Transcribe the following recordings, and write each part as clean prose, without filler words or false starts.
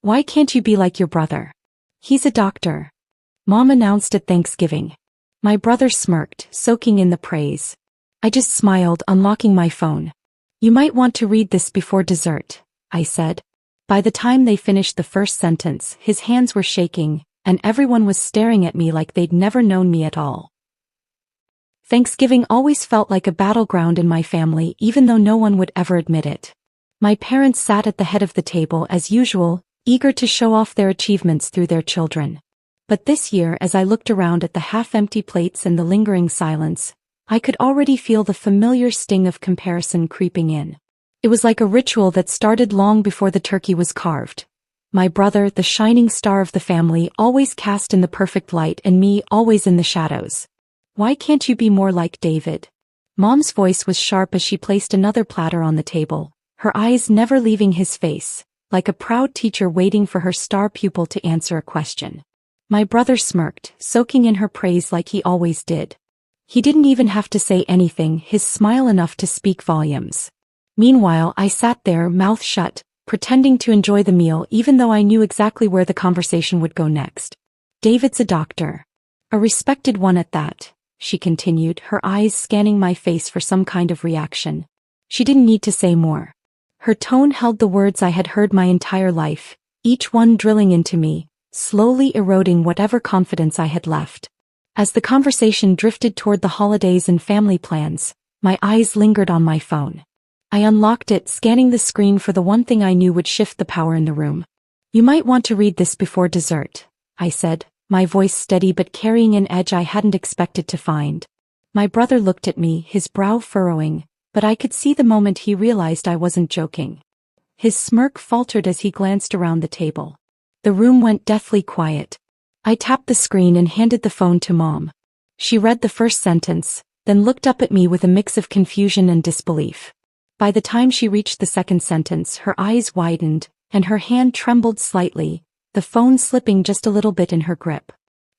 Why can't you be like your brother? He's a doctor. Mom announced at Thanksgiving. My brother smirked, soaking in the praise. I just smiled, unlocking my phone. You might want to read this before dessert, I said. By the time they finished the first sentence, his hands were shaking, and everyone was staring at me like they'd never known me at all. Thanksgiving always felt like a battleground in my family, even though no one would ever admit it. My parents sat at the head of the table as usual, eager to show off their achievements through their children. But this year, as I looked around at the half-empty plates and the lingering silence, I could already feel the familiar sting of comparison creeping in. It was like a ritual that started long before the turkey was carved. My brother, the shining star of the family, always cast in the perfect light, and me, always in the shadows. Why can't you be more like David? Mom's voice was sharp as she placed another platter on the table, her eyes never leaving his face, like a proud teacher waiting for her star pupil to answer a question. My brother smirked, soaking in her praise like he always did. He didn't even have to say anything, his smile enough to speak volumes. Meanwhile, I sat there, mouth shut, pretending to enjoy the meal even though I knew exactly where the conversation would go next. David's a doctor. A respected one at that, she continued, her eyes scanning my face for some kind of reaction. She didn't need to say more. Her tone held the words I had heard my entire life, each one drilling into me, slowly eroding whatever confidence I had left. As the conversation drifted toward the holidays and family plans, my eyes lingered on my phone. I unlocked it, scanning the screen for the one thing I knew would shift the power in the room. You might want to read this before dessert, I said, my voice steady but carrying an edge I hadn't expected to find. My brother looked at me, his brow furrowing, but I could see the moment he realized I wasn't joking. His smirk faltered as he glanced around the table. The room went deathly quiet. I tapped the screen and handed the phone to Mom. She read the first sentence, then looked up at me with a mix of confusion and disbelief. By the time she reached the second sentence, her eyes widened, and her hand trembled slightly, the phone slipping just a little bit in her grip.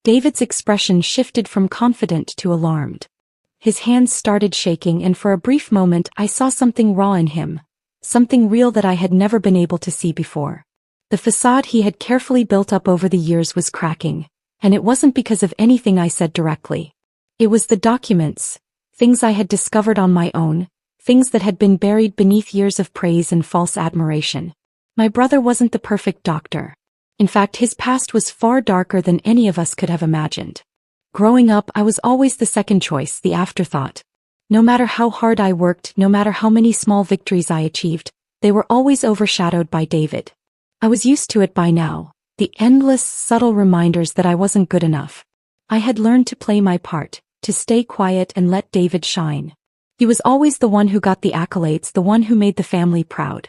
David's expression shifted from confident to alarmed. His hands started shaking, and for a brief moment I saw something raw in him, something real that I had never been able to see before. The facade he had carefully built up over the years was cracking, and it wasn't because of anything I said directly. It was the documents, things I had discovered on my own, things that had been buried beneath years of praise and false admiration. My brother wasn't the perfect doctor. In fact, his past was far darker than any of us could have imagined. Growing up, I was always the second choice, the afterthought. No matter how hard I worked, no matter how many small victories I achieved, they were always overshadowed by David. I was used to it by now, the endless, subtle reminders that I wasn't good enough. I had learned to play my part, to stay quiet and let David shine. He was always the one who got the accolades, the one who made the family proud.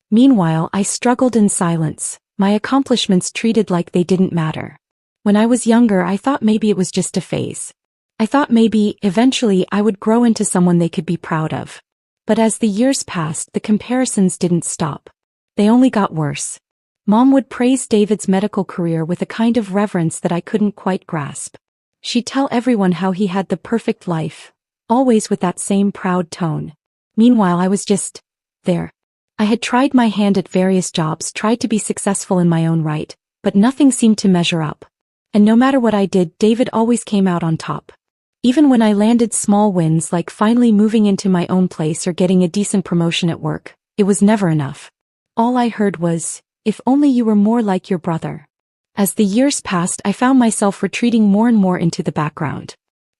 Meanwhile, I struggled in silence, my accomplishments treated like they didn't matter. When I was younger, I thought maybe it was just a phase. I thought maybe, eventually, I would grow into someone they could be proud of. But as the years passed, the comparisons didn't stop. They only got worse. Mom would praise David's medical career with a kind of reverence that I couldn't quite grasp. She'd tell everyone how he had the perfect life, always with that same proud tone. Meanwhile, I was just there. I had tried my hand at various jobs, tried to be successful in my own right, but nothing seemed to measure up. And no matter what I did, David always came out on top. Even when I landed small wins like finally moving into my own place or getting a decent promotion at work, it was never enough. All I heard was, "If only you were more like your brother." As the years passed, I found myself retreating more and more into the background.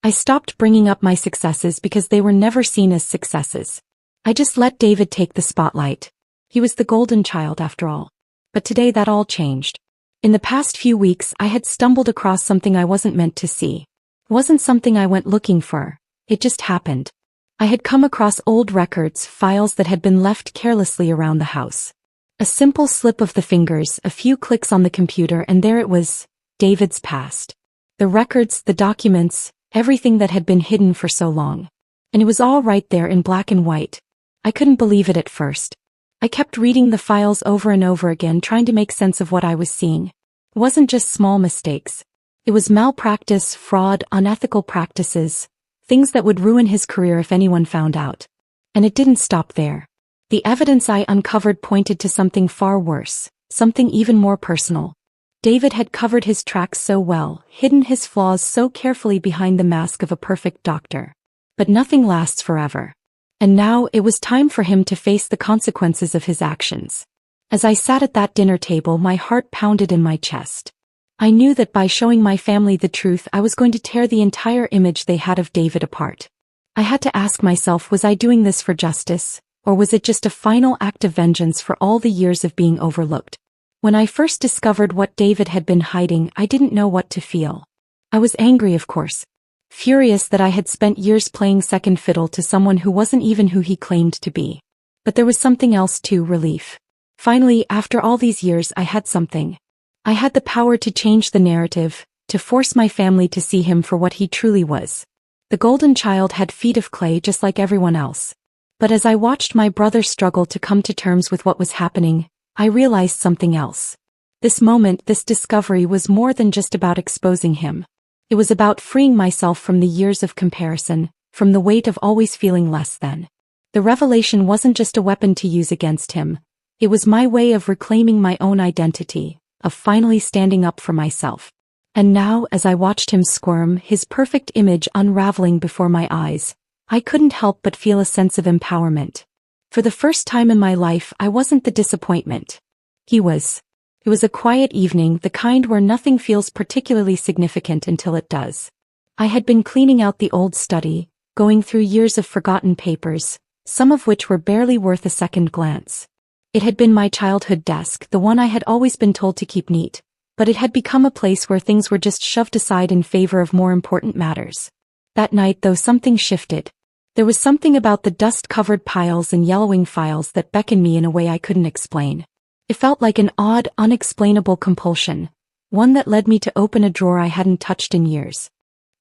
I stopped bringing up my successes because they were never seen as successes. I just let David take the spotlight. He was the golden child after all. But today that all changed. In the past few weeks, I had stumbled across something I wasn't meant to see. It wasn't something I went looking for. It just happened. I had come across old records, files that had been left carelessly around the house. A simple slip of the fingers, a few clicks on the computer, and there it was, David's past. The records, the documents, everything that had been hidden for so long. And it was all right there in black and white. I couldn't believe it at first. I kept reading the files over and over again, trying to make sense of what I was seeing. It wasn't just small mistakes. It was malpractice, fraud, unethical practices, things that would ruin his career if anyone found out. And it didn't stop there. The evidence I uncovered pointed to something far worse. something even more personal. David had covered his tracks so well, hidden his flaws so carefully behind the mask of a perfect doctor. But nothing lasts forever. And now it was time for him to face the consequences of his actions. As I sat at that dinner table, my heart pounded in my chest. I knew that by showing my family the truth, I was going to tear the entire image they had of David apart. I had to ask myself, was I doing this for justice, or was it just a final act of vengeance for all the years of being overlooked? When I first discovered what David had been hiding, I didn't know what to feel. I was angry, of course. Furious that I had spent years playing second fiddle to someone who wasn't even who he claimed to be. But there was something else too: relief. Finally, after all these years, I had something. I had the power to change the narrative, to force my family to see him for what he truly was. The golden child had feet of clay just like everyone else. But as I watched my brother struggle to come to terms with what was happening, I realized something else. This moment, this discovery, was more than just about exposing him. It was about freeing myself from the years of comparison, from the weight of always feeling less than. The revelation wasn't just a weapon to use against him. It was my way of reclaiming my own identity, of finally standing up for myself. And now, as I watched him squirm, his perfect image unraveling before my eyes, I couldn't help but feel a sense of empowerment. For the first time in my life, I wasn't the disappointment. He was. It was a quiet evening, the kind where nothing feels particularly significant until it does. I had been cleaning out the old study, going through years of forgotten papers, some of which were barely worth a second glance. It had been my childhood desk, the one I had always been told to keep neat, but it had become a place where things were just shoved aside in favor of more important matters. That night, though, something shifted. There was something about the dust-covered piles and yellowing files that beckoned me in a way I couldn't explain. It felt like an odd, unexplainable compulsion, one that led me to open a drawer I hadn't touched in years.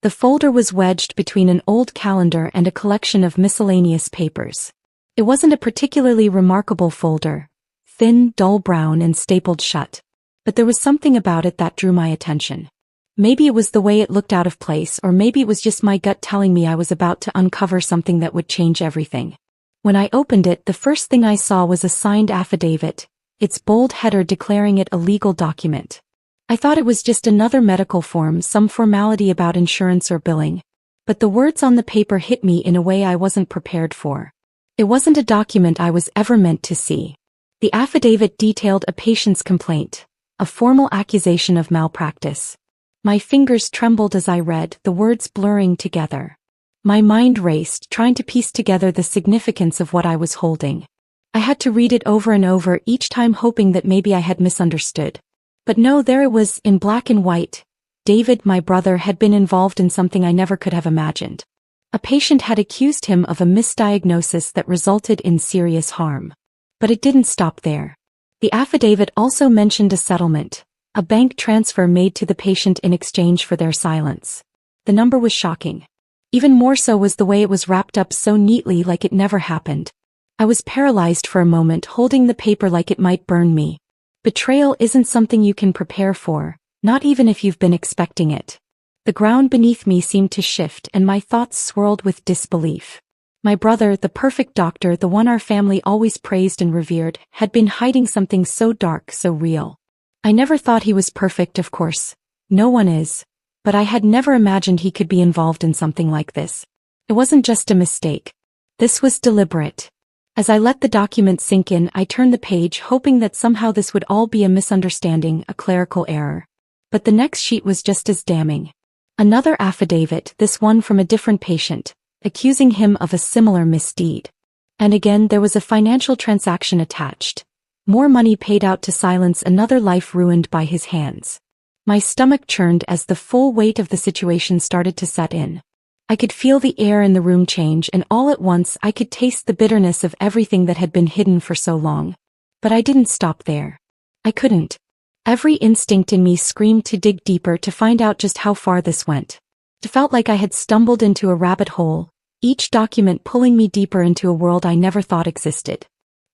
The folder was wedged between an old calendar and a collection of miscellaneous papers. It wasn't a particularly remarkable folder, thin, dull brown and stapled shut. But there was something about it that drew my attention. Maybe it was the way it looked out of place, or maybe it was just my gut telling me I was about to uncover something that would change everything. When I opened it, the first thing I saw was a signed affidavit, its bold header declaring it a legal document. I thought it was just another medical form, some formality about insurance or billing. But the words on the paper hit me in a way I wasn't prepared for. It wasn't a document I was ever meant to see. The affidavit detailed a patient's complaint, a formal accusation of malpractice. My fingers trembled as I read, the words blurring together. My mind raced, trying to piece together the significance of what I was holding. I had to read it over and over, each time hoping that maybe I had misunderstood. But no, there it was, in black and white. David, my brother, had been involved in something I never could have imagined. A patient had accused him of a misdiagnosis that resulted in serious harm. But it didn't stop there. The affidavit also mentioned a settlement, a bank transfer made to the patient in exchange for their silence. The number was shocking. Even more so was the way it was wrapped up so neatly, like it never happened. I was paralyzed for a moment, holding the paper like it might burn me. Betrayal isn't something you can prepare for, not even if you've been expecting it. The ground beneath me seemed to shift and my thoughts swirled with disbelief. My brother, the perfect doctor, the one our family always praised and revered, had been hiding something so dark, so real. I never thought he was perfect, of course. No one is. But I had never imagined he could be involved in something like this. It wasn't just a mistake. This was deliberate. As I let the document sink in, I turned the page, hoping that somehow this would all be a misunderstanding, a clerical error. But the next sheet was just as damning. Another affidavit, this one from a different patient, accusing him of a similar misdeed. And again there was a financial transaction attached. More money paid out to silence another life ruined by his hands. My stomach churned as the full weight of the situation started to set in. I could feel the air in the room change, and all at once I could taste the bitterness of everything that had been hidden for so long. But I didn't stop there. I couldn't. Every instinct in me screamed to dig deeper, to find out just how far this went. It felt like I had stumbled into a rabbit hole, each document pulling me deeper into a world I never thought existed.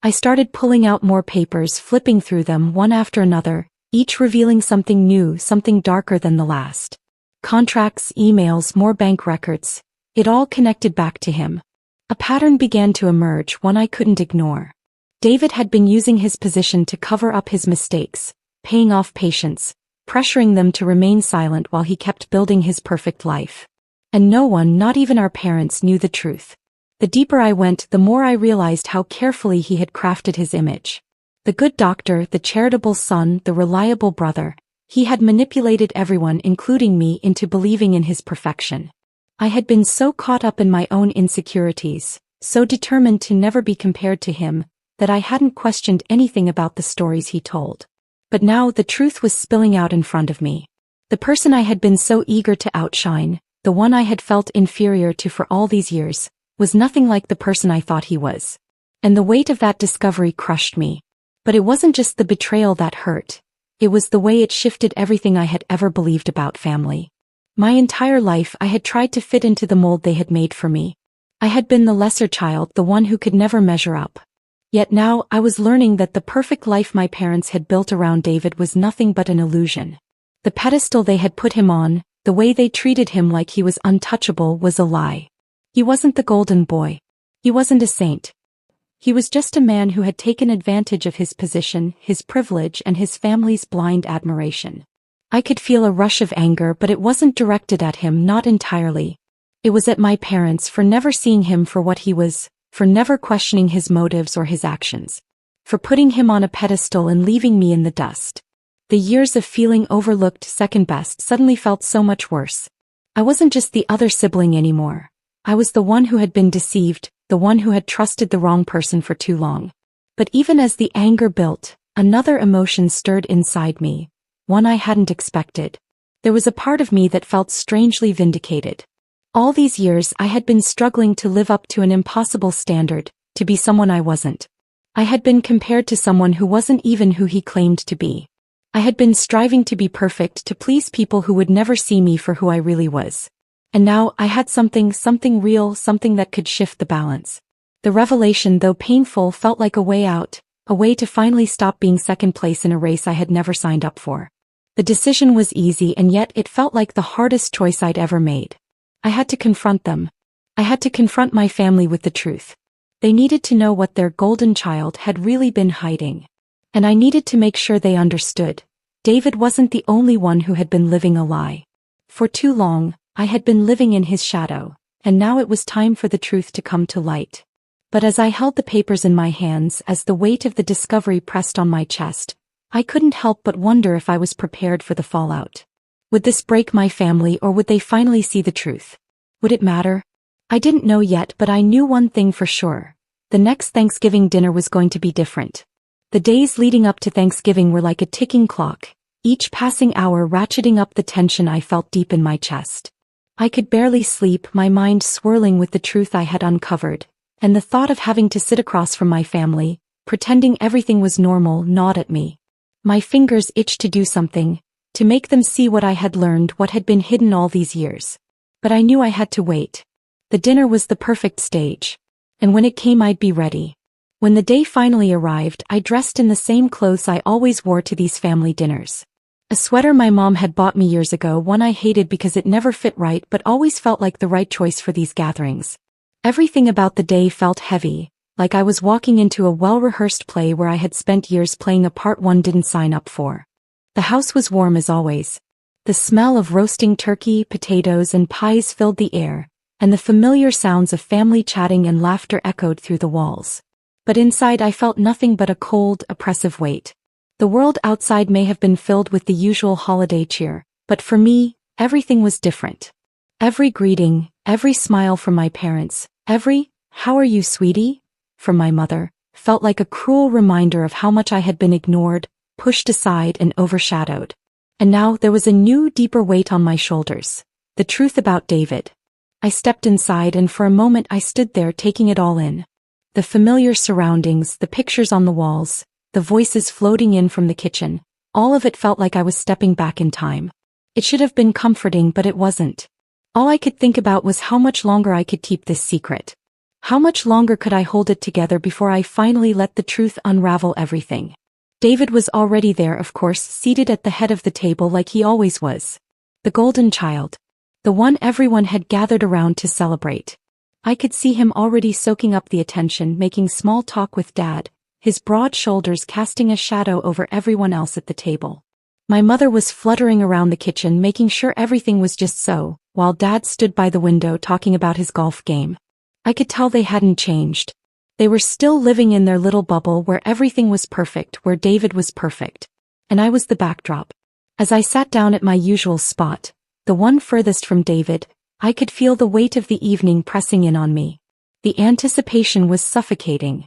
I started pulling out more papers, flipping through them one after another, each revealing something new, something darker than the last. Contracts, emails, more bank records. It all connected back to him. A pattern began to emerge, one I couldn't ignore. David had been using his position to cover up his mistakes, paying off patients, pressuring them to remain silent while he kept building his perfect life. And no one, not even our parents, knew the truth. The deeper I went, the more I realized how carefully he had crafted his image. The good doctor, the charitable son, the reliable brother. He had manipulated everyone, including me, into believing in his perfection. I had been so caught up in my own insecurities, so determined to never be compared to him, that I hadn't questioned anything about the stories he told. But now the truth was spilling out in front of me. The person I had been so eager to outshine, the one I had felt inferior to for all these years, was nothing like the person I thought he was. And the weight of that discovery crushed me. But it wasn't just the betrayal that hurt. It was the way it shifted everything I had ever believed about family. My entire life I had tried to fit into the mold they had made for me. I had been the lesser child, the one who could never measure up. Yet now I was learning that the perfect life my parents had built around David was nothing but an illusion. The pedestal they had put him on, the way they treated him like he was untouchable, was a lie. He wasn't the golden boy. He wasn't a saint. He was just a man who had taken advantage of his position, his privilege, and his family's blind admiration. I could feel a rush of anger, but it wasn't directed at him, not entirely. It was at my parents for never seeing him for what he was, for never questioning his motives or his actions, for putting him on a pedestal and leaving me in the dust. The years of feeling overlooked, second best, suddenly felt so much worse. I wasn't just the other sibling anymore. I was the one who had been deceived, the one who had trusted the wrong person for too long. But even as the anger built, another emotion stirred inside me, one I hadn't expected. There was a part of me that felt strangely vindicated. All these years I had been struggling to live up to an impossible standard, to be someone I wasn't. I had been compared to someone who wasn't even who he claimed to be. I had been striving to be perfect, to please people who would never see me for who I really was. And now I had something real, something that could shift the balance. The revelation, though painful, felt like a way out, a way to finally stop being second place in a race I had never signed up for. The decision was easy, and yet it felt like the hardest choice I'd ever made. I had to confront them. I had to confront my family with the truth. They needed to know what their golden child had really been hiding. And I needed to make sure they understood. David wasn't the only one who had been living a lie. For too long, I had been living in his shadow, and now it was time for the truth to come to light. But as I held the papers in my hands, as the weight of the discovery pressed on my chest, I couldn't help but wonder if I was prepared for the fallout. Would this break my family, or would they finally see the truth? Would it matter? I didn't know yet, but I knew one thing for sure. The next Thanksgiving dinner was going to be different. The days leading up to Thanksgiving were like a ticking clock, each passing hour ratcheting up the tension I felt deep in my chest. I could barely sleep, my mind swirling with the truth I had uncovered, and the thought of having to sit across from my family, pretending everything was normal, gnawed at me. My fingers itched to do something, to make them see what I had learned, what had been hidden all these years. But I knew I had to wait. The dinner was the perfect stage. And when it came, I'd be ready. When the day finally arrived, I dressed in the same clothes I always wore to these family dinners. A sweater my mom had bought me years ago, one I hated because it never fit right but always felt like the right choice for these gatherings. Everything about the day felt heavy, like I was walking into a well-rehearsed play where I had spent years playing a part one didn't sign up for. The house was warm as always. The smell of roasting turkey, potatoes, and pies filled the air, and the familiar sounds of family chatting and laughter echoed through the walls. But inside I felt nothing but a cold, oppressive weight. The world outside may have been filled with the usual holiday cheer, but for me, everything was different. Every greeting, every smile from my parents, every, "How are you, sweetie?" from my mother, felt like a cruel reminder of how much I had been ignored, pushed aside, and overshadowed. And now there was a new, deeper weight on my shoulders. The truth about David. I stepped inside, and for a moment I stood there taking it all in. The familiar surroundings, the pictures on the walls, the voices floating in from the kitchen, all of it felt like I was stepping back in time. It should have been comforting, but it wasn't. All I could think about was how much longer I could keep this secret. How much longer could I hold it together before I finally let the truth unravel everything? David was already there, of course, seated at the head of the table like he always was. The golden child. The one everyone had gathered around to celebrate. I could see him already soaking up the attention, making small talk with Dad, his broad shoulders casting a shadow over everyone else at the table. My mother was fluttering around the kitchen making sure everything was just so, while Dad stood by the window talking about his golf game. I could tell they hadn't changed. They were still living in their little bubble where everything was perfect, where David was perfect. And I was the backdrop. As I sat down at my usual spot, the one furthest from David, I could feel the weight of the evening pressing in on me. The anticipation was suffocating.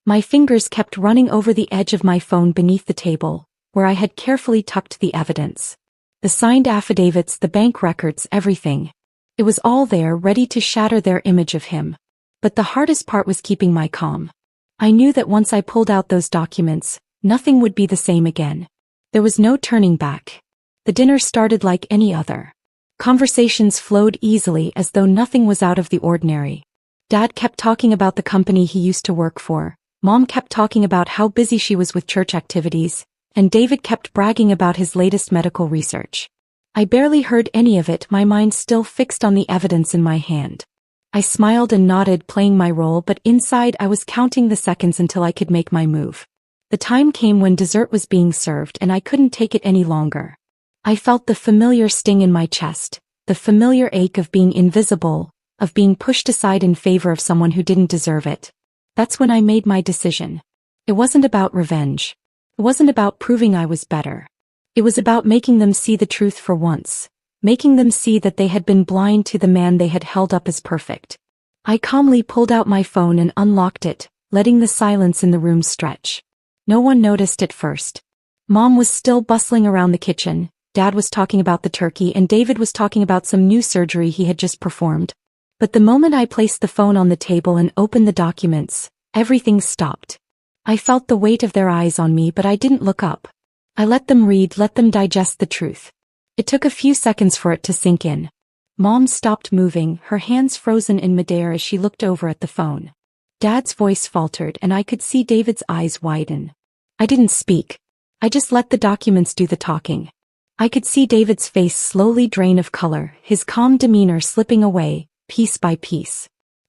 My fingers kept running over the edge of my phone beneath the table, where I had carefully tucked the evidence. The signed affidavits, the bank records, everything. It was all there, ready to shatter their image of him. But the hardest part was keeping my calm. I knew that once I pulled out those documents, nothing would be the same again. There was no turning back. The dinner started like any other. Conversations flowed easily as though nothing was out of the ordinary. Dad kept talking about the company he used to work for, Mom kept talking about how busy she was with church activities, and David kept bragging about his latest medical research. I barely heard any of it, my mind still fixed on the evidence in my hand. I smiled and nodded, playing my role, but inside I was counting the seconds until I could make my move. The time came when dessert was being served and I couldn't take it any longer. I felt the familiar sting in my chest, the familiar ache of being invisible, of being pushed aside in favor of someone who didn't deserve it. That's when I made my decision. It wasn't about revenge. It wasn't about proving I was better. It was about making them see the truth for once, making them see that they had been blind to the man they had held up as perfect. I calmly pulled out my phone and unlocked it, letting the silence in the room stretch. No one noticed at first. Mom was still bustling around the kitchen, Dad was talking about the turkey, and David was talking about some new surgery he had just performed. But the moment I placed the phone on the table and opened the documents, everything stopped. I felt the weight of their eyes on me, but I didn't look up. I let them read, let them digest the truth. It took a few seconds for it to sink in. Mom stopped moving, her hands frozen in midair as she looked over at the phone. Dad's voice faltered and I could see David's eyes widen. I didn't speak. I just let the documents do the talking. I could see David's face slowly drain of color, his calm demeanor slipping away, piece by piece.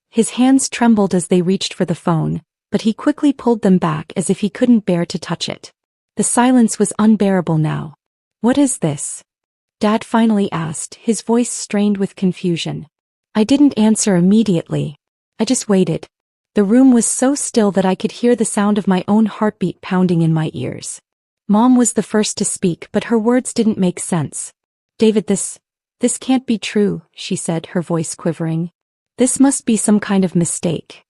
His hands trembled as they reached for the phone, but he quickly pulled them back as if he couldn't bear to touch it. The silence was unbearable now. "What is this?" Dad finally asked, his voice strained with confusion. I didn't answer immediately. I just waited. The room was so still that I could hear the sound of my own heartbeat pounding in my ears. Mom was the first to speak, but her words didn't make sense. "David, this can't be true," she said, her voice quivering. "This must be some kind of mistake."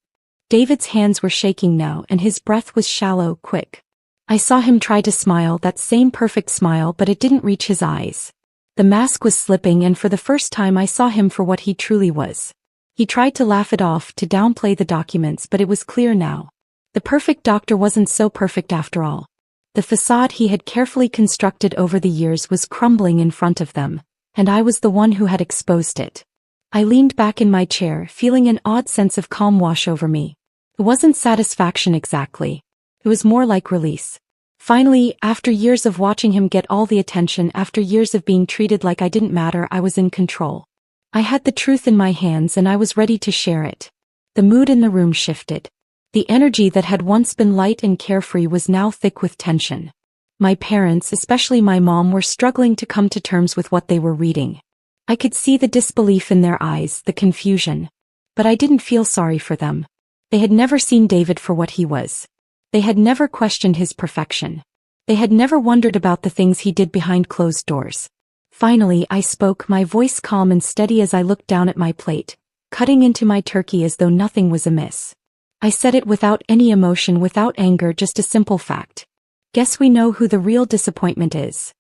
David's hands were shaking now and his breath was shallow, quick. I saw him try to smile, that same perfect smile, but it didn't reach his eyes. The mask was slipping, and for the first time I saw him for what he truly was. He tried to laugh it off, to downplay the documents, but it was clear now. The perfect doctor wasn't so perfect after all. The facade he had carefully constructed over the years was crumbling in front of them, and I was the one who had exposed it. I leaned back in my chair, feeling an odd sense of calm wash over me. It wasn't satisfaction exactly. It was more like release. Finally, after years of watching him get all the attention, after years of being treated like I didn't matter, I was in control. I had the truth in my hands and I was ready to share it. The mood in the room shifted. The energy that had once been light and carefree was now thick with tension. My parents, especially my mom, were struggling to come to terms with what they were reading. I could see the disbelief in their eyes, the confusion. But I didn't feel sorry for them. They had never seen David for what he was. They had never questioned his perfection. They had never wondered about the things he did behind closed doors. Finally, I spoke, my voice calm and steady as I looked down at my plate, cutting into my turkey as though nothing was amiss. I said it without any emotion, without anger, just a simple fact. Guess we know who the real disappointment is.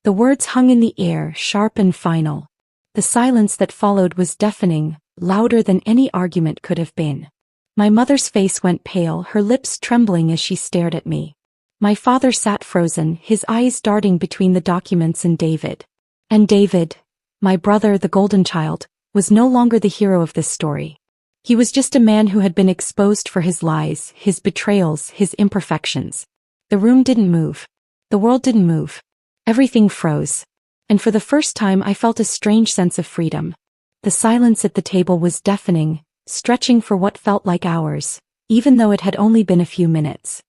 The words hung in the air, sharp and final. The silence that followed was deafening, louder than any argument could have been. My mother's face went pale, her lips trembling as she stared at me. My father sat frozen, his eyes darting between the documents and David. And David, my brother, the golden child, was no longer the hero of this story. He was just a man who had been exposed for his lies, his betrayals, his imperfections. The room didn't move. The world didn't move. Everything froze. And for the first time I felt a strange sense of freedom. The silence at the table was deafening, stretching for what felt like hours, even though it had only been a few minutes.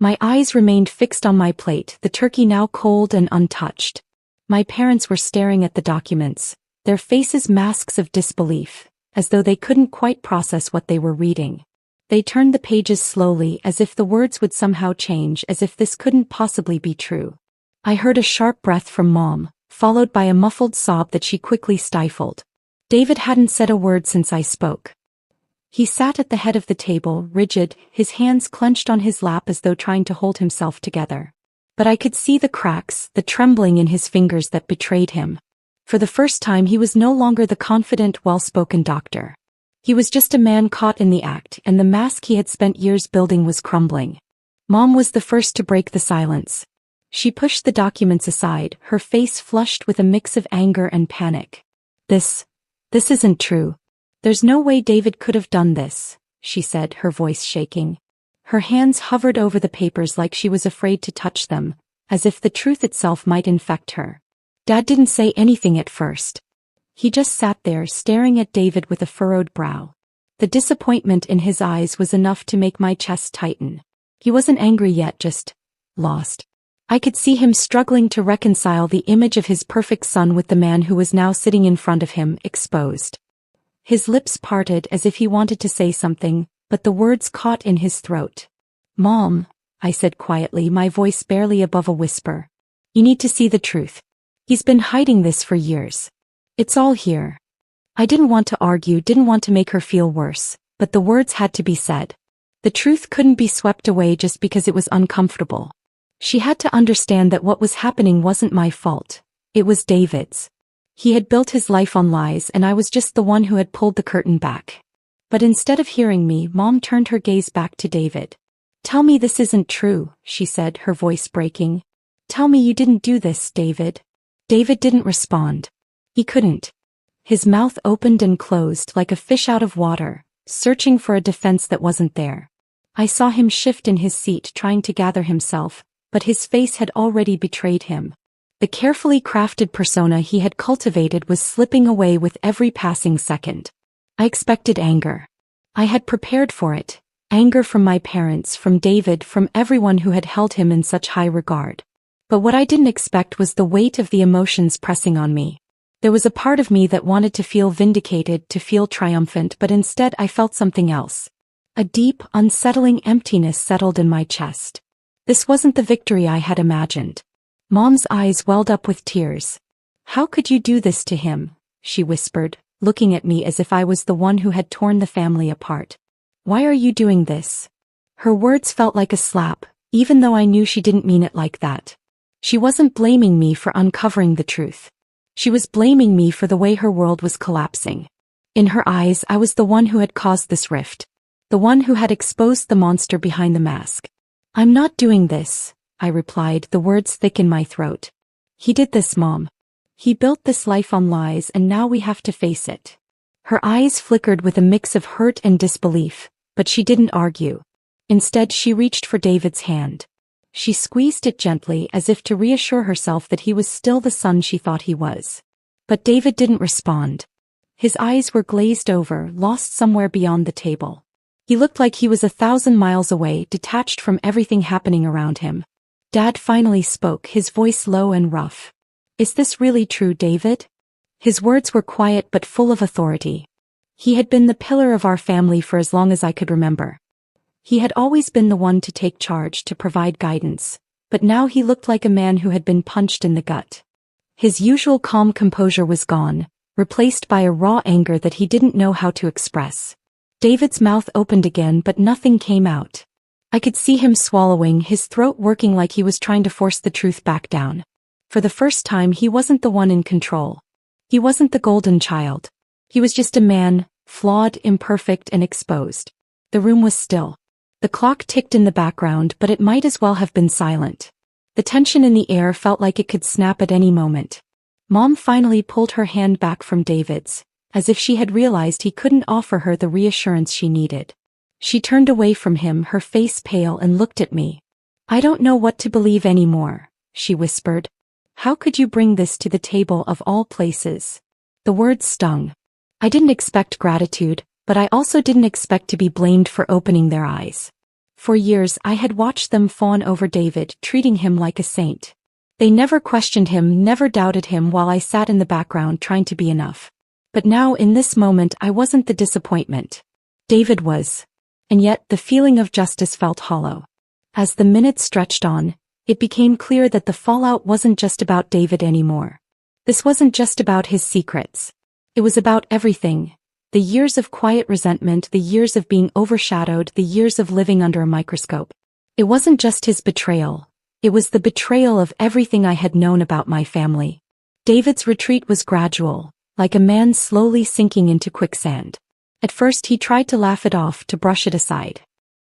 My eyes remained fixed on my plate, the turkey now cold and untouched. My parents were staring at the documents, their faces masks of disbelief, as though they couldn't quite process what they were reading. They turned the pages slowly, as if the words would somehow change, as if this couldn't possibly be true. I heard a sharp breath from Mom, followed by a muffled sob that she quickly stifled. David hadn't said a word since I spoke. He sat at the head of the table, rigid, his hands clenched on his lap as though trying to hold himself together. But I could see the cracks, the trembling in his fingers that betrayed him. For the first time he was no longer the confident, well-spoken doctor. He was just a man caught in the act, and the mask he had spent years building was crumbling. Mom was the first to break the silence. She pushed the documents aside, her face flushed with a mix of anger and panic. This isn't true. There's no way David could have done this, she said, her voice shaking. Her hands hovered over the papers like she was afraid to touch them, as if the truth itself might infect her. Dad didn't say anything at first. He just sat there staring at David with a furrowed brow. The disappointment in his eyes was enough to make my chest tighten. He wasn't angry yet, just lost. I could see him struggling to reconcile the image of his perfect son with the man who was now sitting in front of him, exposed. His lips parted as if he wanted to say something, but the words caught in his throat. "Mom," I said quietly, my voice barely above a whisper. "You need to see the truth. He's been hiding this for years. It's all here." I didn't want to argue, didn't want to make her feel worse, but the words had to be said. The truth couldn't be swept away just because it was uncomfortable. She had to understand that what was happening wasn't my fault. It was David's. He had built his life on lies, and I was just the one who had pulled the curtain back. But instead of hearing me, Mom turned her gaze back to David. "Tell me this isn't true," she said, her voice breaking. "Tell me you didn't do this, David." David didn't respond. He couldn't. His mouth opened and closed like a fish out of water, searching for a defense that wasn't there. I saw him shift in his seat, trying to gather himself, but his face had already betrayed him. The carefully crafted persona he had cultivated was slipping away with every passing second. I expected anger. I had prepared for it. Anger from my parents, from David, from everyone who had held him in such high regard. But what I didn't expect was the weight of the emotions pressing on me. There was a part of me that wanted to feel vindicated, to feel triumphant, but instead I felt something else. A deep, unsettling emptiness settled in my chest. This wasn't the victory I had imagined. Mom's eyes welled up with tears. "How could you do this to him?" she whispered, looking at me as if I was the one who had torn the family apart. "Why are you doing this?" Her words felt like a slap, even though I knew she didn't mean it like that. She wasn't blaming me for uncovering the truth. She was blaming me for the way her world was collapsing. In her eyes, I was the one who had caused this rift. The one who had exposed the monster behind the mask. "I'm not doing this," I replied, the words thick in my throat. "He did this, Mom. He built this life on lies, and now we have to face it." Her eyes flickered with a mix of hurt and disbelief, but she didn't argue. Instead, she reached for David's hand. She squeezed it gently as if to reassure herself that he was still the son she thought he was. But David didn't respond. His eyes were glazed over, lost somewhere beyond the table. He looked like he was 1,000 miles away, detached from everything happening around him. Dad finally spoke, his voice low and rough. "Is this really true, David?" His words were quiet but full of authority. He had been the pillar of our family for as long as I could remember. He had always been the one to take charge, to provide guidance, but now he looked like a man who had been punched in the gut. His usual calm composure was gone, replaced by a raw anger that he didn't know how to express. David's mouth opened again, but nothing came out. I could see him swallowing, his throat working like he was trying to force the truth back down. For the first time, he wasn't the one in control. He wasn't the golden child. He was just a man, flawed, imperfect, and exposed. The room was still. The clock ticked in the background, but it might as well have been silent. The tension in the air felt like it could snap at any moment. Mom finally pulled her hand back from David's, as if she had realized he couldn't offer her the reassurance she needed. She turned away from him, her face pale, and looked at me. "I don't know what to believe anymore," she whispered. "How could you bring this to the table of all places?" The words stung. I didn't expect gratitude, but I also didn't expect to be blamed for opening their eyes. For years I had watched them fawn over David, treating him like a saint. They never questioned him, never doubted him while I sat in the background trying to be enough. But now in this moment I wasn't the disappointment. David was. And yet the feeling of justice felt hollow. As the minutes stretched on, it became clear that the fallout wasn't just about David anymore. This wasn't just about his secrets. It was about everything. The years of quiet resentment, the years of being overshadowed, the years of living under a microscope. It wasn't just his betrayal. It was the betrayal of everything I had known about my family. David's retreat was gradual, like a man slowly sinking into quicksand. At first he tried to laugh it off, to brush it aside.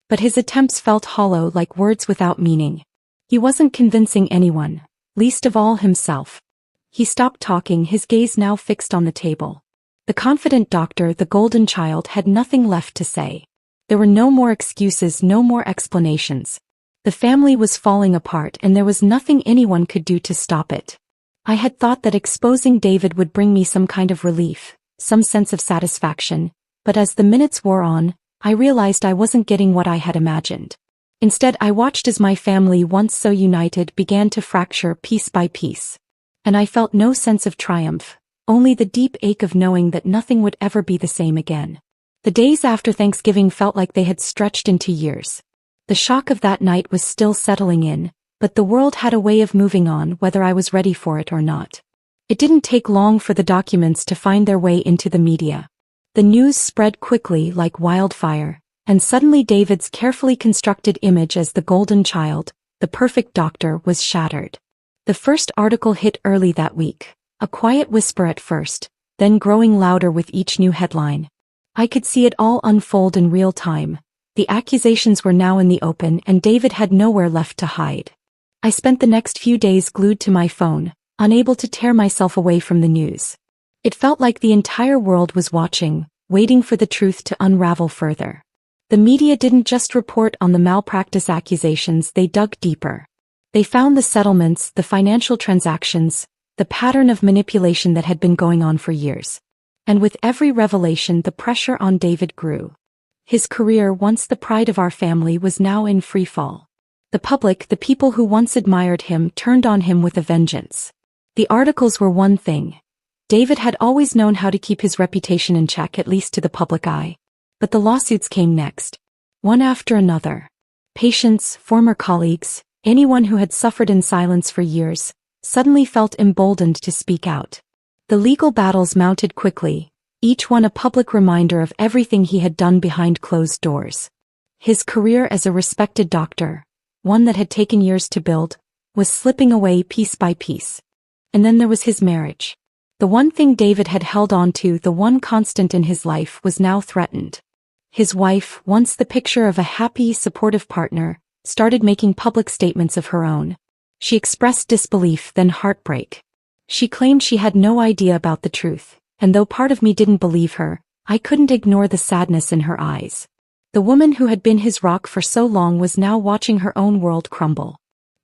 But his attempts felt hollow, like words without meaning. He wasn't convincing anyone, least of all himself. He stopped talking, his gaze now fixed on the table. The confident doctor, the golden child, had nothing left to say. There were no more excuses, no more explanations. The family was falling apart and there was nothing anyone could do to stop it. I had thought that exposing David would bring me some kind of relief, some sense of satisfaction, but as the minutes wore on, I realized I wasn't getting what I had imagined. Instead, I watched as my family, once so united, began to fracture piece by piece. And I felt no sense of triumph, only the deep ache of knowing that nothing would ever be the same again. The days after Thanksgiving felt like they had stretched into years. The shock of that night was still settling in, but the world had a way of moving on whether I was ready for it or not. It didn't take long for the documents to find their way into the media. The news spread quickly like wildfire, and suddenly David's carefully constructed image as the golden child, the perfect doctor, was shattered. The first article hit early that week, a quiet whisper at first, then growing louder with each new headline. I could see it all unfold in real time. The accusations were now in the open and David had nowhere left to hide. I spent the next few days glued to my phone, unable to tear myself away from the news. It felt like the entire world was watching, waiting for the truth to unravel further. The media didn't just report on the malpractice accusations, they dug deeper. They found the settlements, the financial transactions, the pattern of manipulation that had been going on for years. And with every revelation, the pressure on David grew. His career, once the pride of our family, was now in free fall. The public, the people who once admired him, turned on him with a vengeance. The articles were one thing. David had always known how to keep his reputation in check, at least to the public eye. But the lawsuits came next. One after another. Patients, former colleagues, anyone who had suffered in silence for years, suddenly felt emboldened to speak out. The legal battles mounted quickly, each one a public reminder of everything he had done behind closed doors. His career as a respected doctor, one that had taken years to build, was slipping away piece by piece. And then there was his marriage. The one thing David had held on to, the one constant in his life, was now threatened. His wife, once the picture of a happy, supportive partner, started making public statements of her own. She expressed disbelief, then heartbreak. She claimed she had no idea about the truth, and though part of me didn't believe her, I couldn't ignore the sadness in her eyes. The woman who had been his rock for so long was now watching her own world crumble.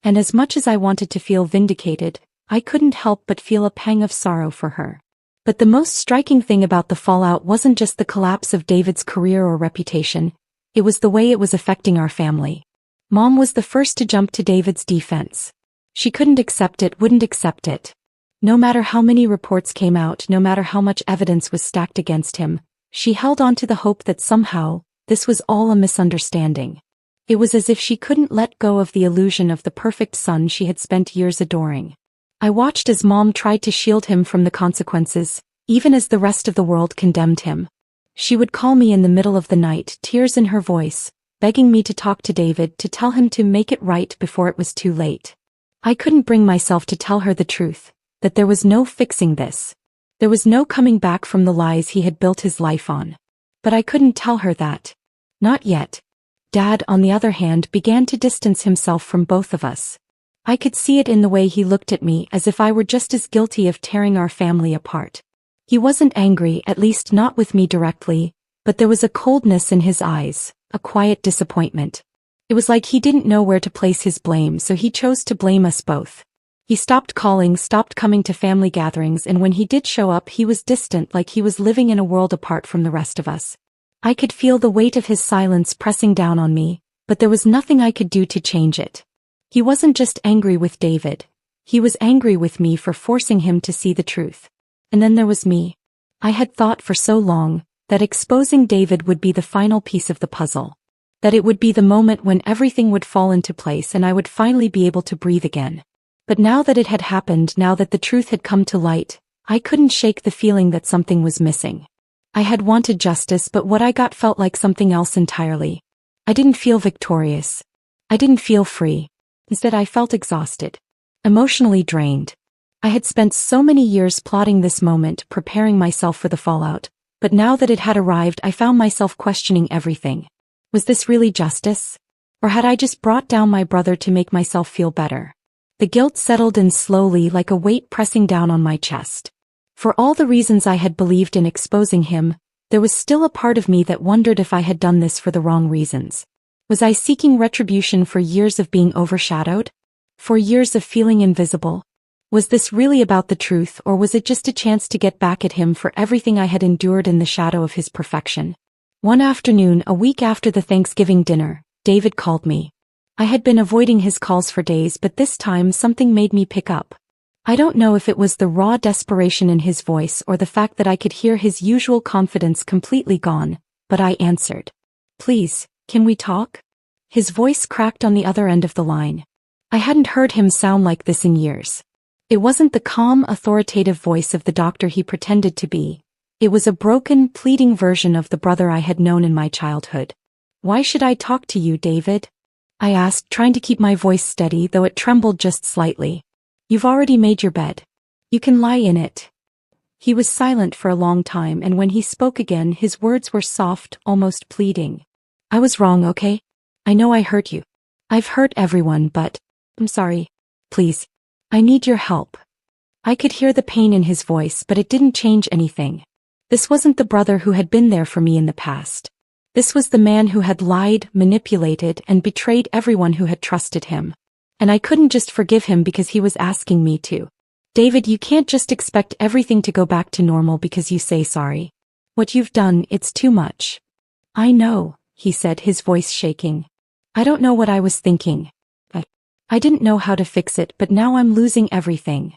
And as much as I wanted to feel vindicated, I couldn't help but feel a pang of sorrow for her. But the most striking thing about the fallout wasn't just the collapse of David's career or reputation, it was the way it was affecting our family. Mom was the first to jump to David's defense. She couldn't accept it, wouldn't accept it. No matter how many reports came out, no matter how much evidence was stacked against him, she held on to the hope that somehow, this was all a misunderstanding. It was as if she couldn't let go of the illusion of the perfect son she had spent years adoring. I watched as Mom tried to shield him from the consequences, even as the rest of the world condemned him. She would call me in the middle of the night, tears in her voice, begging me to talk to David, to tell him to make it right before it was too late. I couldn't bring myself to tell her the truth, that there was no fixing this. There was no coming back from the lies he had built his life on. But I couldn't tell her that. Not yet. Dad, on the other hand, began to distance himself from both of us. I could see it in the way he looked at me, as if I were just as guilty of tearing our family apart. He wasn't angry, at least not with me directly, but there was a coldness in his eyes, a quiet disappointment. It was like he didn't know where to place his blame, so he chose to blame us both. He stopped calling, stopped coming to family gatherings, and when he did show up, he was distant, like he was living in a world apart from the rest of us. I could feel the weight of his silence pressing down on me, but there was nothing I could do to change it. He wasn't just angry with David. He was angry with me for forcing him to see the truth. And then there was me. I had thought for so long that exposing David would be the final piece of the puzzle. That it would be the moment when everything would fall into place and I would finally be able to breathe again. But now that it had happened, now that the truth had come to light, I couldn't shake the feeling that something was missing. I had wanted justice, but what I got felt like something else entirely. I didn't feel victorious. I didn't feel free. Instead, I felt exhausted. Emotionally drained. I had spent so many years plotting this moment, preparing myself for the fallout, but now that it had arrived, I found myself questioning everything. Was this really justice? Or had I just brought down my brother to make myself feel better? The guilt settled in slowly, like a weight pressing down on my chest. For all the reasons I had believed in exposing him, there was still a part of me that wondered if I had done this for the wrong reasons. Was I seeking retribution for years of being overshadowed? For years of feeling invisible? Was this really about the truth, or was it just a chance to get back at him for everything I had endured in the shadow of his perfection? One afternoon, a week after the Thanksgiving dinner, David called me. I had been avoiding his calls for days, but this time something made me pick up. I don't know if it was the raw desperation in his voice or the fact that I could hear his usual confidence completely gone, but I answered. "Please, can we talk?" His voice cracked on the other end of the line. I hadn't heard him sound like this in years. It wasn't the calm, authoritative voice of the doctor he pretended to be. It was a broken, pleading version of the brother I had known in my childhood. "Why should I talk to you, David?" I asked, trying to keep my voice steady, though it trembled just slightly. "You've already made your bed. You can lie in it." He was silent for a long time, and when he spoke again, his words were soft, almost pleading. "I was wrong, okay? I know I hurt you. I've hurt everyone, but I'm sorry. Please. I need your help." I could hear the pain in his voice, but it didn't change anything. This wasn't the brother who had been there for me in the past. This was the man who had lied, manipulated, and betrayed everyone who had trusted him. And I couldn't just forgive him because he was asking me to. "David, you can't just expect everything to go back to normal because you say sorry. What you've done, it's too much." "I know," he said, his voice shaking. "I don't know what I was thinking. I didn't know how to fix it, but now I'm losing everything."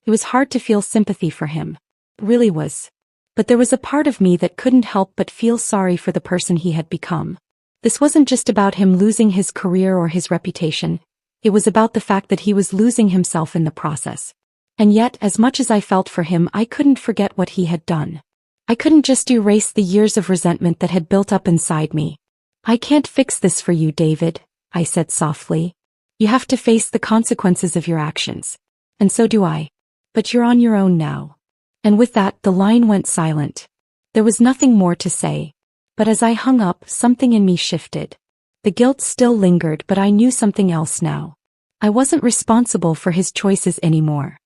It was hard to feel sympathy for him. It really was. But there was a part of me that couldn't help but feel sorry for the person he had become. This wasn't just about him losing his career or his reputation. It was about the fact that he was losing himself in the process. And yet, as much as I felt for him, I couldn't forget what he had done. I couldn't just erase the years of resentment that had built up inside me. "I can't fix this for you, David," I said softly. "You have to face the consequences of your actions. And so do I. But you're on your own now." And with that, the line went silent. There was nothing more to say. But as I hung up, something in me shifted. The guilt still lingered, but I knew something else now. I wasn't responsible for his choices anymore.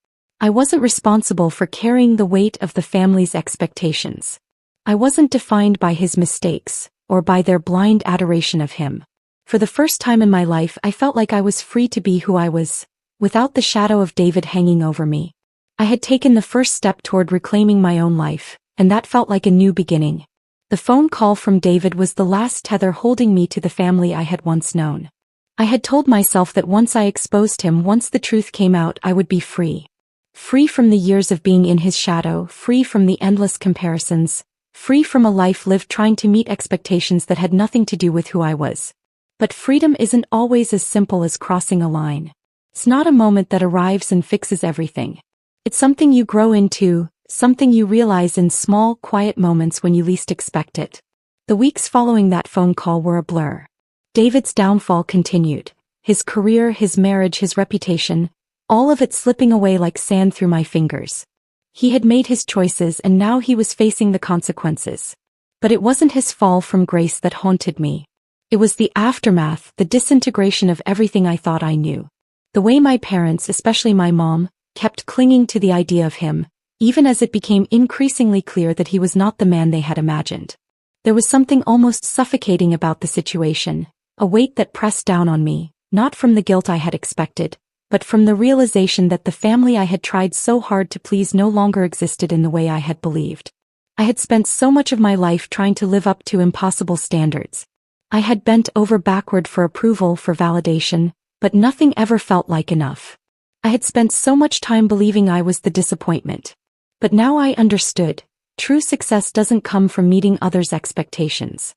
I wasn't responsible for carrying the weight of the family's expectations. I wasn't defined by his mistakes, or by their blind adoration of him. For the first time in my life, I felt like I was free to be who I was, without the shadow of David hanging over me. I had taken the first step toward reclaiming my own life, and that felt like a new beginning. The phone call from David was the last tether holding me to the family I had once known. I had told myself that once I exposed him, once the truth came out, I would be free. Free from the years of being in his shadow, free from the endless comparisons, free from a life lived trying to meet expectations that had nothing to do with who I was. But freedom isn't always as simple as crossing a line. It's not a moment that arrives and fixes everything. It's something you grow into, something you realize in small, quiet moments when you least expect it. The weeks following that phone call were a blur. David's downfall continued. His career, his marriage, his reputation, all of it slipping away like sand through my fingers. He had made his choices and now he was facing the consequences. But it wasn't his fall from grace that haunted me. It was the aftermath, the disintegration of everything I thought I knew. The way my parents, especially my mom, kept clinging to the idea of him, even as it became increasingly clear that he was not the man they had imagined. There was something almost suffocating about the situation, a weight that pressed down on me, not from the guilt I had expected, but from the realization that the family I had tried so hard to please no longer existed in the way I had believed. I had spent so much of my life trying to live up to impossible standards. I had bent over backward for approval, for validation, but nothing ever felt like enough. I had spent so much time believing I was the disappointment. But now I understood. True success doesn't come from meeting others' expectations.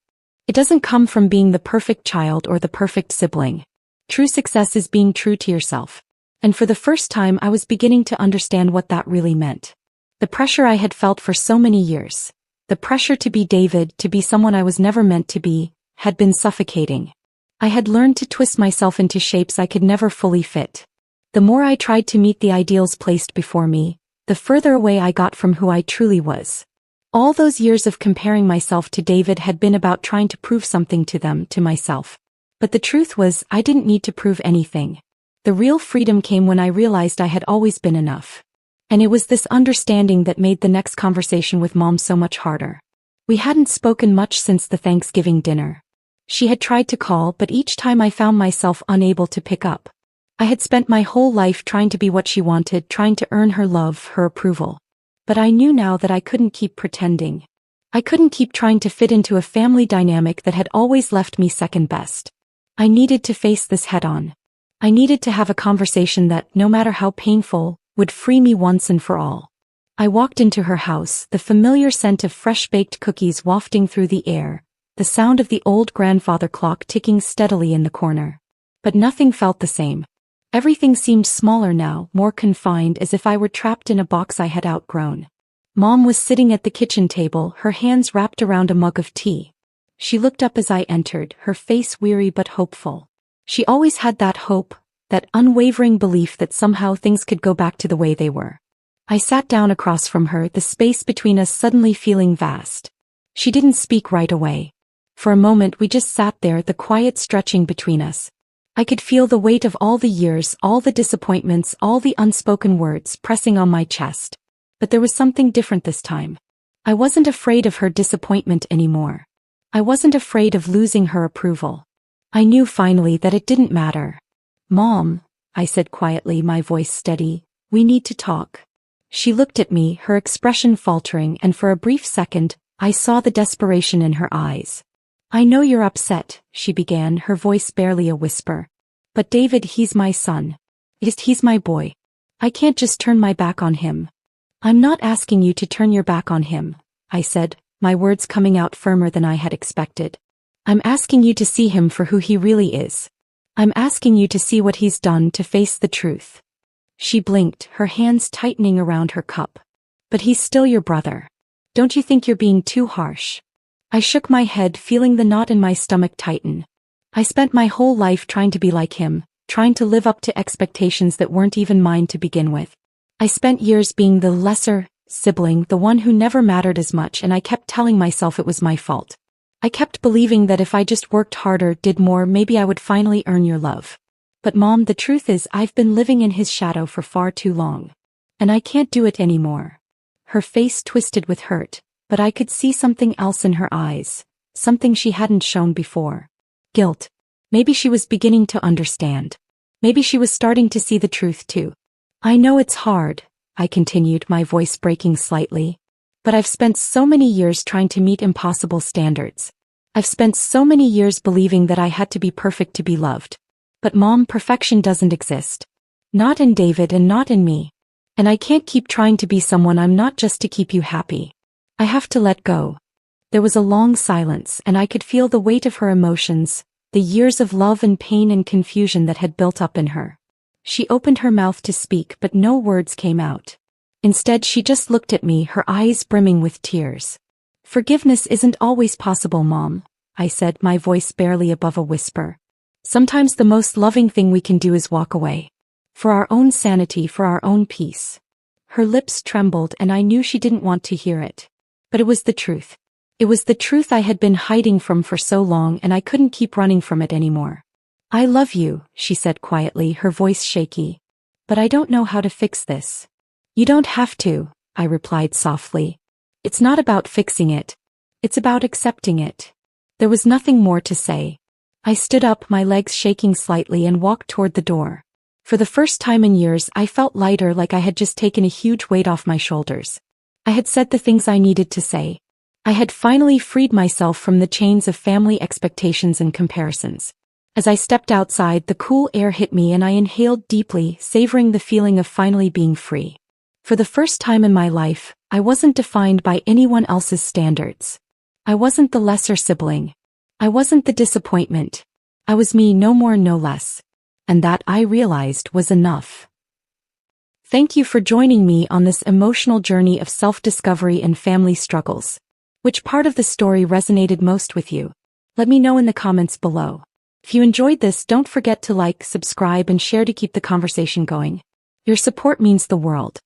It doesn't come from being the perfect child or the perfect sibling. True success is being true to yourself. And for the first time I was beginning to understand what that really meant. The pressure I had felt for so many years, the pressure to be David, to be someone I was never meant to be, had been suffocating. I had learned to twist myself into shapes I could never fully fit. The more I tried to meet the ideals placed before me, the further away I got from who I truly was. All those years of comparing myself to David had been about trying to prove something to them, to myself. But the truth was, I didn't need to prove anything. The real freedom came when I realized I had always been enough. And it was this understanding that made the next conversation with Mom so much harder. We hadn't spoken much since the Thanksgiving dinner. She had tried to call, but each time I found myself unable to pick up. I had spent my whole life trying to be what she wanted, trying to earn her love, her approval. But I knew now that I couldn't keep pretending. I couldn't keep trying to fit into a family dynamic that had always left me second best. I needed to face this head-on. I needed to have a conversation that, no matter how painful, would free me once and for all. I walked into her house, the familiar scent of fresh-baked cookies wafting through the air, the sound of the old grandfather clock ticking steadily in the corner. But nothing felt the same. Everything seemed smaller now, more confined, as if I were trapped in a box I had outgrown. Mom was sitting at the kitchen table, her hands wrapped around a mug of tea. She looked up as I entered, her face weary but hopeful. She always had that hope, that unwavering belief that somehow things could go back to the way they were. I sat down across from her, the space between us suddenly feeling vast. She didn't speak right away. For a moment we just sat there, the quiet stretching between us. I could feel the weight of all the years, all the disappointments, all the unspoken words pressing on my chest. But there was something different this time. I wasn't afraid of her disappointment anymore. I wasn't afraid of losing her approval. I knew finally that it didn't matter. "Mom," I said quietly, my voice steady, "we need to talk." She looked at me, her expression faltering, and for a brief second, I saw the desperation in her eyes. "I know you're upset," she began, her voice barely a whisper. "But David, he's my son. He's my boy. I can't just turn my back on him." "I'm not asking you to turn your back on him," I said, my words coming out firmer than I had expected. "I'm asking you to see him for who he really is. I'm asking you to see what he's done, to face the truth." She blinked, her hands tightening around her cup. "But he's still your brother. Don't you think you're being too harsh?" I shook my head, feeling the knot in my stomach tighten. I spent my whole life trying to be like him, trying to live up to expectations that weren't even mine to begin with. I spent years being the lesser sibling, the one who never mattered as much, and I kept telling myself it was my fault. I kept believing that if I just worked harder, did more, maybe I would finally earn your love. But Mom, the truth is, I've been living in his shadow for far too long. And I can't do it anymore. Her face twisted with hurt, but I could see something else in her eyes, something she hadn't shown before. Guilt. Maybe she was beginning to understand. Maybe she was starting to see the truth too. "I know it's hard," I continued, my voice breaking slightly. "But I've spent so many years trying to meet impossible standards. I've spent so many years believing that I had to be perfect to be loved. But Mom, perfection doesn't exist. Not in David and not in me. And I can't keep trying to be someone I'm not just to keep you happy. I have to let go." There was a long silence, and I could feel the weight of her emotions, the years of love and pain and confusion that had built up in her. She opened her mouth to speak, but no words came out. Instead, she just looked at me, her eyes brimming with tears. "Forgiveness isn't always possible, Mom," I said, my voice barely above a whisper. "Sometimes the most loving thing we can do is walk away. For our own sanity, for our own peace." Her lips trembled, and I knew she didn't want to hear it. But it was the truth. It was the truth I had been hiding from for so long, and I couldn't keep running from it anymore. "I love you," she said quietly, her voice shaky. "But I don't know how to fix this." "You don't have to," I replied softly. "It's not about fixing it. It's about accepting it." There was nothing more to say. I stood up, my legs shaking slightly, and walked toward the door. For the first time in years, I felt lighter, like I had just taken a huge weight off my shoulders. I had said the things I needed to say. I had finally freed myself from the chains of family expectations and comparisons. As I stepped outside, the cool air hit me and I inhaled deeply, savoring the feeling of finally being free. For the first time in my life, I wasn't defined by anyone else's standards. I wasn't the lesser sibling. I wasn't the disappointment. I was me, no more, no less. And that, I realized, was enough. Thank you for joining me on this emotional journey of self-discovery and family struggles. Which part of the story resonated most with you? Let me know in the comments below. If you enjoyed this, don't forget to like, subscribe, and share to keep the conversation going. Your support means the world.